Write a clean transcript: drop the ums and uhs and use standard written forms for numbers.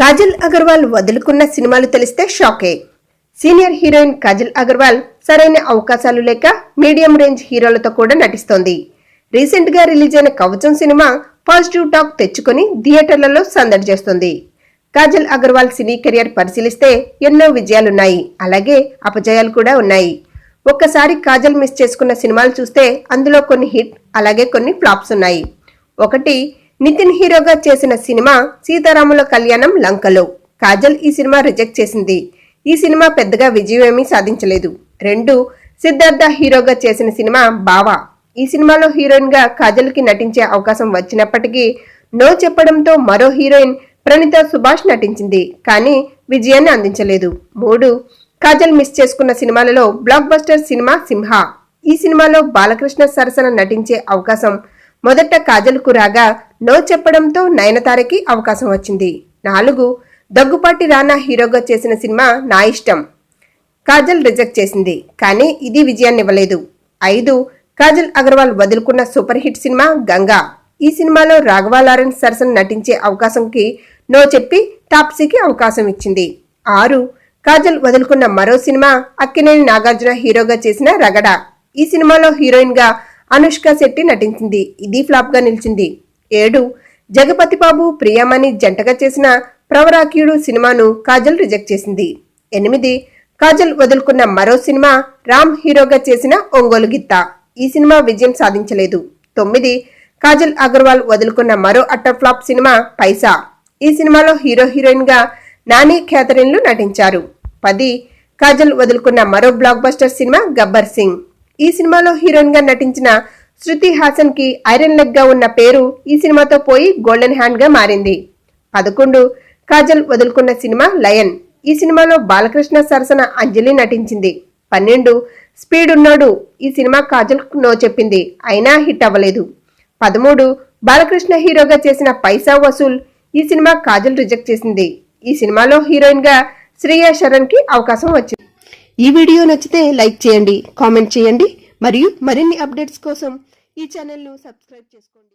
కాజల్ అగర్వాల్ వదులుకున్న సినిమాలు తెలిస్తే షాకే. Senior heroine Kajal Agarwal సరైన అవకాశాలు లేక మీడియం రేంజ్ హీరోలతో కూడా నటిస్తోంది. రీసెంట్ గా రిలీజ్ అయిన కవచం సినిమా పాజిటివ్ టాక్ తెచ్చుకుని థియేటర్లలో సందడి చేస్తోంది. కాజల్ అగర్వాల్ సినీ కెరియర్ పరిశీలిస్తే ఎన్నో విజయాలున్నాయి, అలాగే అపజయాలు కూడా ఉన్నాయి. ఒక్కసారి కాజల్ మిస్ చేసుకున్న సినిమాలు చూస్తే అందులో కొన్ని హిట్, అలాగే కొన్ని ఫ్లాప్స్ ఉన్నాయి. ఒకటి, నితిన్ హీరోగా చేసిన సినిమా సీతారాముల కళ్యాణం లంకలో. కాజల్ ఈ సినిమా రిజెక్ట్ చేసింది. ఈ సినిమా పెద్దగా విజయమేమీ సాధించలేదు. 2, సిద్ధార్థ హీరోగా చేసిన సినిమా బావా. ఈ సినిమాలో హీరోయిన్ గా కాజల్ కి నటించే అవకాశం వచ్చినప్పటికీ నో చెప్పడంతో మరో హీరోయిన్ ప్రణీత సుభాష్ నటించింది, కానీ విజయాన్ని అందించలేదు. 3, కాజల్ మిస్ చేసుకున్న సినిమాలలో బ్లాక్ బస్టర్ సినిమా సింహ. ఈ సినిమాలో బాలకృష్ణ సరసన నటించే అవకాశం మొదట కాజల్ కు రాగా నో చెప్పడంతో నయనతారకి అవకాశం వచ్చింది. 4, దగ్గుపాటి రానా హీరోగా చేసిన సినిమా నా ఇష్టం. కాజల్ రిజెక్ట్ చేసింది, కానీ ఇది విజయాన్నివ్వలేదు. 5, కాజల్ అగర్వాల్ వదులుకున్న సూపర్ హిట్ సినిమా గంగా. ఈ సినిమాలో రాఘవ లారెన్స్ సరసన నటించే అవకాశంకి నో చెప్పి తాప్సీకి అవకాశం ఇచ్చింది. 6, కాజల్ వదులుకున్న మరో సినిమా అక్కినేని నాగార్జున హీరోగా చేసిన రగడ. ఈ సినిమాలో హీరోయిన్ గా అనుష్క శెట్టి నటించింది, ఇది ఫ్లాప్ గా నిలిచింది. 7, జగపతి బాబు ప్రియామణి జంటగా చేసిన ప్రవరాక్యుడు సినిమాను కాజల్ రిజెక్ట్ చేసింది. 8, కాజల్ వదులుకున్న మరో సినిమా రామ్ హీరోగా చేసిన ఒంగోలు గిత్త. ఈ సినిమా విజయం సాధించలేదు. 9, కాజల్ అగర్వాల్ వదులుకున్న మరో అట్టర్ ఫ్లాప్ సినిమా పైసా. ఈ సినిమాలో హీరో హీరోయిన్ గా నాని క్యాథరిన్లు నటించారు. 10, కాజల్ వదులుకున్న మరో block buster cinema Gabbar Singh. ఈ సినిమాలో హీరోయిన్ గా నటించిన శృతి హాసన్ కి ఐరన్ లెగ్ గా ఉన్న పేరు ఈ సినిమాతో పోయి గోల్డెన్ హ్యాండ్ గా మారింది. 11, కాజల్ వదులుకున్న సినిమా లయన్. ఈ సినిమాలో బాలకృష్ణ సరసన అంజలి నటించింది. 12, స్పీడ్ ఉన్నాడు. ఈ సినిమా కాజల్ నో చెప్పింది, అయినా హిట్ అవ్వలేదు. 13, బాలకృష్ణ హీరోగా చేసిన పైసా వసూల్. ఈ సినిమా కాజల్ రిజెక్ట్ చేసింది. ఈ సినిమాలో హీరోయిన్ గా శ్రేయా శరణ్ కి అవకాశం వచ్చింది. ఈ వీడియో నచ్చితే లైక్ చేయండి, కామెంట్ చేయండి, మరియు మరిన్ని అప్డేట్స్ కోసం ఈ ఛానల్ ను సబ్స్క్రైబ్ చేసుకోండి.